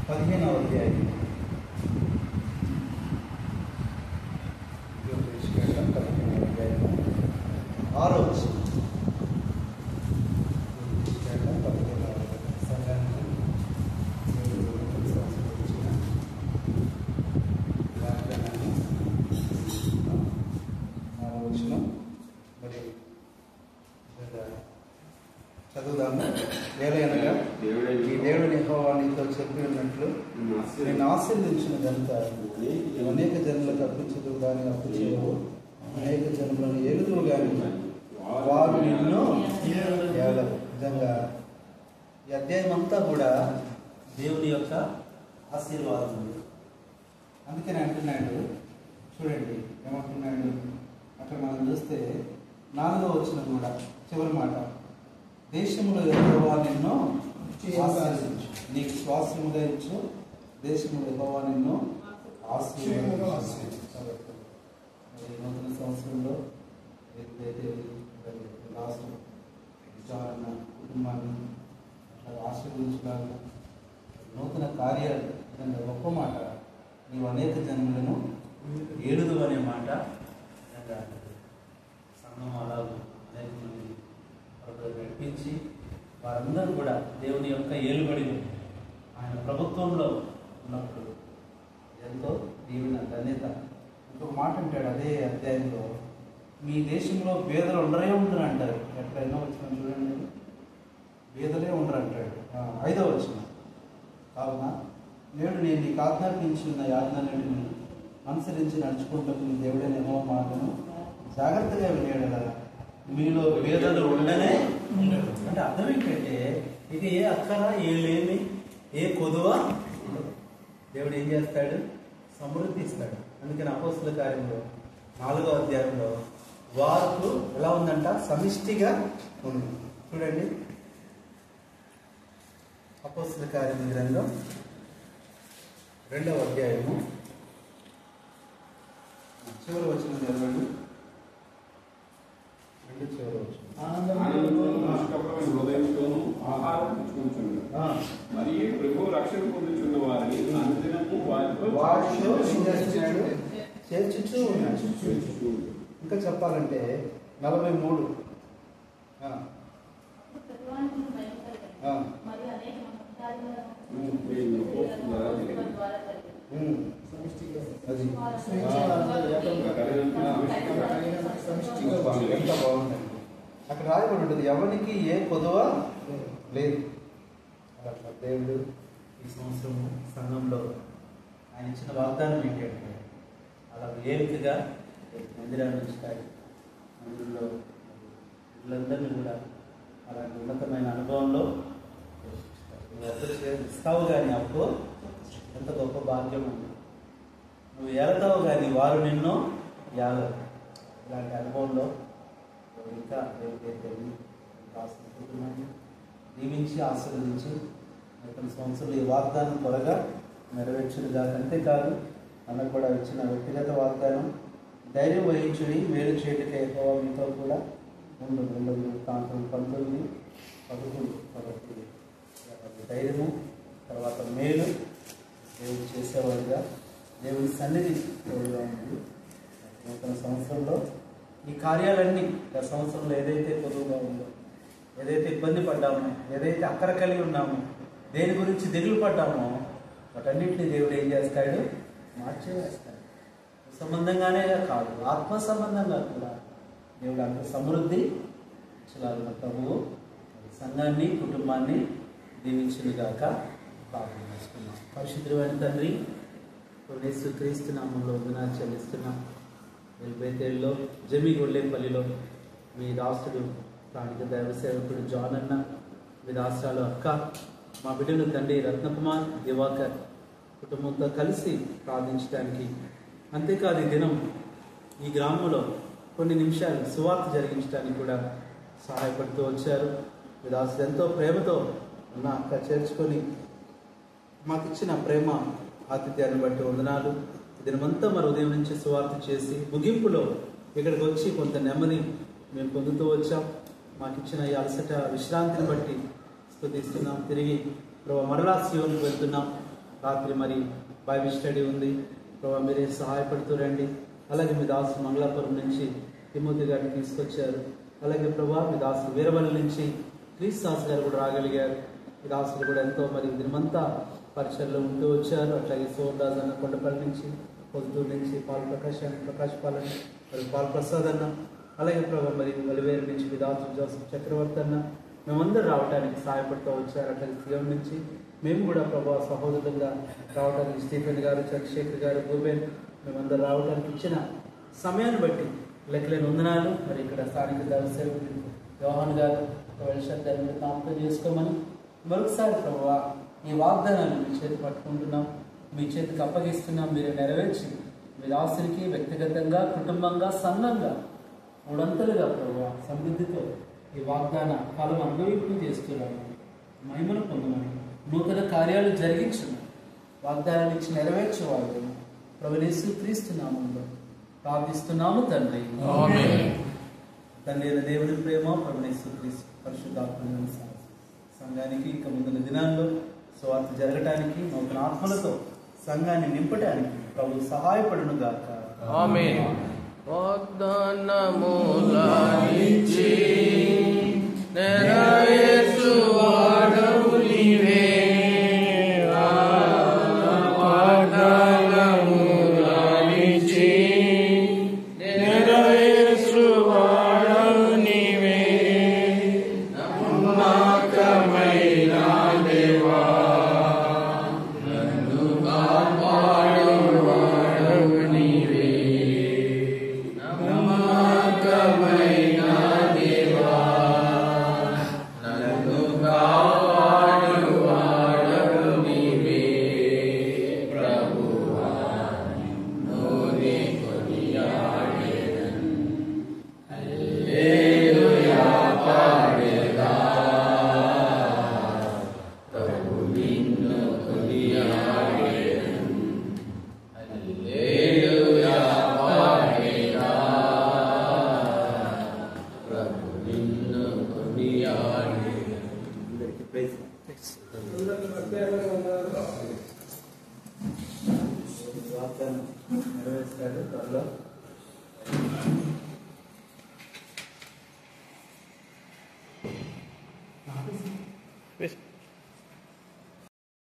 15వ అధ్యాయం 6వ వచనం. చదువుదాము. ఏలయనగా ఈ దేవుడు యెహోవా నీతో చెప్పి ఉన్నట్లు నేను ఆశీర్వదించినదంతా అనేక జనులకు అప్పించదు కానీ అప్పు చేయవు, అనేక జనులను ఏలుదువు కానీ వారు నిన్ను ఏలరు. నిజంగా ఈ అధ్యాయం అంతా కూడా దేవుని యొక్క ఆశీర్వాదం ఉంది. అందుకని అంటున్నాడు, చూడండి ఏమంటున్నాడు అక్కడ మనం చూస్తే 4వ వచనం కూడా చివరి మాట, దేశములో యెహోవా నిన్ను ఆశీర్వదించు, నీకు శ్వాసముగా ఇచ్చు, దేశములో యెహోవా నిన్ను ఆశీర్వదించు. నూతన సంవత్సరంలో రాష్ట్రం విచారణ కుటుంబాన్ని అట్లా ఆశీర్వదించడానికి నూతన కార్యాలు నిజంగా గొప్ప మాట. నీవు అనేక జన్మలను ఏడుదు అనే మాట నిజంగా సంఘం అలా అనేక మంది నడిపించి వారందరూ కూడా దేవుని యొక్క ఏలుబడిని ఆయన ప్రభుత్వంలో ఉన్నప్పుడు ఎంతో దీవెన ధన్యత. ఇంకొక మాట అంటాడు అదే అధ్యాయంలో, మీ దేశంలో బేదలు ఉండరే ఉండరు అంటారు. ఎక్కడైనా వచ్చిన చూడండి, బేదలే ఉండరు అంటాడు. 5వ వచనం, కావున నేడు నేను నీకు ఆజ్ఞాపించిన యాజ్ఞలన్నింటిని అనుసరించి నడుచుకుంటూ నీ దేవుడైన యెహోవా మాటను జాగ్రత్తగా వినేయడలా మీలో బేదలు ఉండనే ఉండరు. అంటే అర్థం ఏంటంటే ఇక ఏ అక్కర ఏ లేమి ఏ కొదువ దేవుడు ఏం చేస్తాడు, సమృద్ధి ఇస్తాడు. అందుకని అపోస్తుల కార్యంలో 4వ అధ్యాయంలో వారు ఎలా ఉందంట, సమిష్టిగా ఉంది. చూడండి అపోస్తుల కార్యం గ్రంథం 2వ అధ్యాయము చివరి వచనం చదవండి. 2 చివరి వచనం. హృదయంతోనూ ఆహారం పుచ్చుకుంటున్నారు మరియు ప్రభు రక్షణ పొందుతున్న వారిని అనుదినము వారిలో చేర్చుచూ ఉన్నాడు. ఇంకా చెప్పాలంటే 43 ఎంత బాగుందండి. అక్కడ రాయబడి ఉంటుంది, ఎవరికి ఏ కొదువ లేదు. అట్లా దేవుడు ఈ సంవత్సరం సంఘంలో ఆయన ఇచ్చిన వాగ్దానం ఏంటంటే అలా ఏమికగా మందిరాన్ని ఉంచుతాడు. మందిరంలో వీళ్ళందరినీ కూడా అలాంటి ఉన్నతమైన అనుభవంలో ఇస్తావు కానీ అప్పు ఎంత గొప్ప భాగ్యం ఉంది. నువ్వు ఏలతావు కానీ వారు నిన్ను యాగరు. ఇలాంటి అనుభవంలో ఇంకా ఆశిస్తున్నాను. దీవించి ఆశీర్వదించి కొన్ని సంవత్సరాలు ఈ వాగ్దానం త్వరగా నెరవేర్చుడుగా. అంతేకాదు మనకు కూడా ఇచ్చిన వ్యక్తిగత వాగ్దానం, ధైర్యం వహించుడి మేలు చేయటకే యెహోవా మీతో కూడా ఉండు. 19:11 కాబట్టి ధైర్యము తర్వాత మేలు దేవుడు చేసేవాడిగా దేవుని సన్నిధి తోడుగా ఉంది. నూతన సంవత్సరంలో ఈ కార్యాలన్నీ గత సంవత్సరంలో ఏదైతే పొదువుగా ఉందో, ఏదైతే ఇబ్బంది పడ్డామో, ఏదైతే అక్కర కలిగి ఉన్నామో, దేని గురించి దిగులు పడ్డామో వాటన్నింటినీ దేవుడు ఏం చేస్తాడు, మార్చేస్తాడు. సంబంధంగానే కాదు, ఆత్మ సంబంధంగా కూడా దేవుడు అంత సమృద్ధి ఇచ్చలాగిన ప్రభువు సంఘాన్ని కుటుంబాన్ని దీవించుగాక ప్రార్థన చేసుకున్నాం. పరిశుద్ధమైన తండ్రి, యేసు క్రీస్తు నామంలో వందనాలు చెల్లిస్తున్నాం. బేతేల్లో జమిగొల్లేపల్లిలో మీ దాసుడు స్థానిక దైవ సేవకుడు జాన్ అన్న, మీ దాసురాలు అక్క, మా బిడ్డలు తండ్రి రత్నకుమార్ దివాకర్ కుటుంబంతో కలిసి ప్రార్థించడానికి, అంతేకాదు ఈ దినం ఈ గ్రామంలో కొన్ని నిమిషాలు సువార్త జరిగించడానికి కూడా సహాయపడుతూ వచ్చారు. మీ దాసుడు ఎంతో ప్రేమతో ఉన్న అక్క చేర్చుకొని మాకు ఇచ్చిన ప్రేమ ఆతిథ్యాన్ని బట్టి వందనాలు. దినమంతా మరి ఉదయం నుంచి సువార్త చేసి ముగింపులో ఇక్కడికి వచ్చి కొంత నెమ్మది మేము పొందుతూ వచ్చాం. మాకు ఇచ్చిన ఈ అలసట విశ్రాంతిని బట్టి స్తుతిస్తున్నాం. తిరిగి మరలా సీయోనుకు వెళ్తున్నాం. రాత్రి మరి బైబిల్ స్టడీ ఉంది ప్రభావ, మీరే సహాయపడుతూ రండి. అలాగే మీ దాసు మంగళాపురం నుంచి తిమోతి గారిని తీసుకొచ్చారు. అలాగే ప్రభావ మీ దాసు వీరవల్లి నుంచి క్రీస్తాస్ గారు కూడా రాగలిగారు. ఈ దాసులు కూడా ఎంతో మరి దినమంతా పరిచయలో ఉంటూ వచ్చారు. అట్లాగే సోమరాజు అన్న కొండపల్లి నుంచి, పొద్దుటూరు నుంచి ప్రకాష్ పాలని మరి పాల్ ప్రసాద్ అన్న, అలాగే ప్రభావ మరి వలివేరు నుంచి మీ దాసు జోసఫ్ చక్రవర్తి అన్న, మేమందరూ రావడానికి సహాయపడుతూ వచ్చారు. అట్లాగే సీఎం నుంచి మేము కూడా ప్రభావ సహోదరులుగా రావడానికి స్టీఫెన్ గారు, చంద్రశేఖర్ గారు, భూబేన్ మేమందరూ రావడానికి ఇచ్చిన సమయాన్ని బట్టి లెక్కలేని వందనాలు. మరి ఇక్కడ స్థానిక దైవసేవకులు యోహాన్ గారు శబ్దాన్ని జ్ఞాపకం చేసుకోమని మరొకసారి ప్రభావ ఈ వాగ్దానాన్ని మీ చేతి పట్టుకుంటున్నాం, మీ చేతికి అప్పగిస్తున్నాం. మీరు నెరవేర్చి మీ దాసునికి వ్యక్తిగతంగా, కుటుంబంగా, సంఘంగా మూడంతలుగా ప్రభావ సమృద్ధితో ఈ వాగ్దాన ఫలం అనుభవింపు చేస్తున్నాము. మహిమను పొందమని, నూతన కార్యాలు జరిగించమని, వాగ్దానాలు ఇచ్చి నెరవేర్చేవాళ్ళు ప్రభుయేసు క్రీస్తు నామములో ప్రార్థిస్తున్నాము తండ్రి. తండ్రి అయిన దేవుని ప్రేమ, ప్రభుయేసు క్రీస్తు పరిశుద్ధాత్మ సంఘానికి ఇక ముందున్న దినాల్లో సువార్త జరగటానికి, నూతన ఆత్మలతో సంఘాన్ని నింపటానికి ప్రభు సహాయపడును గాక. ఆమేన్. వాగ్దానములనిచ్చి నెరవేర్చువాడవు నీవే. వాగ్దానములనిచ్చి నెరవేర్చువాడవు నీవే. నమ్మకమైన దేవా, నన్ను కాపాడువాడవు నీవే. నమ్మకమైన దేవా, నన్ను కాపాడువాడవు నీవే. ప్రభువా నిన్ను కొనియాడెదను, హల్లెలూయా పాడెదా. ప్రభు నిన్ను కొనియాడెదను, హల్లెలూయా పాడెదా. ప్రభు నిన్ను కొనియాడెదను. అందరికీ ప్రైజ్. వాగ్దానం నెరవేర్చాడు త్వరలో.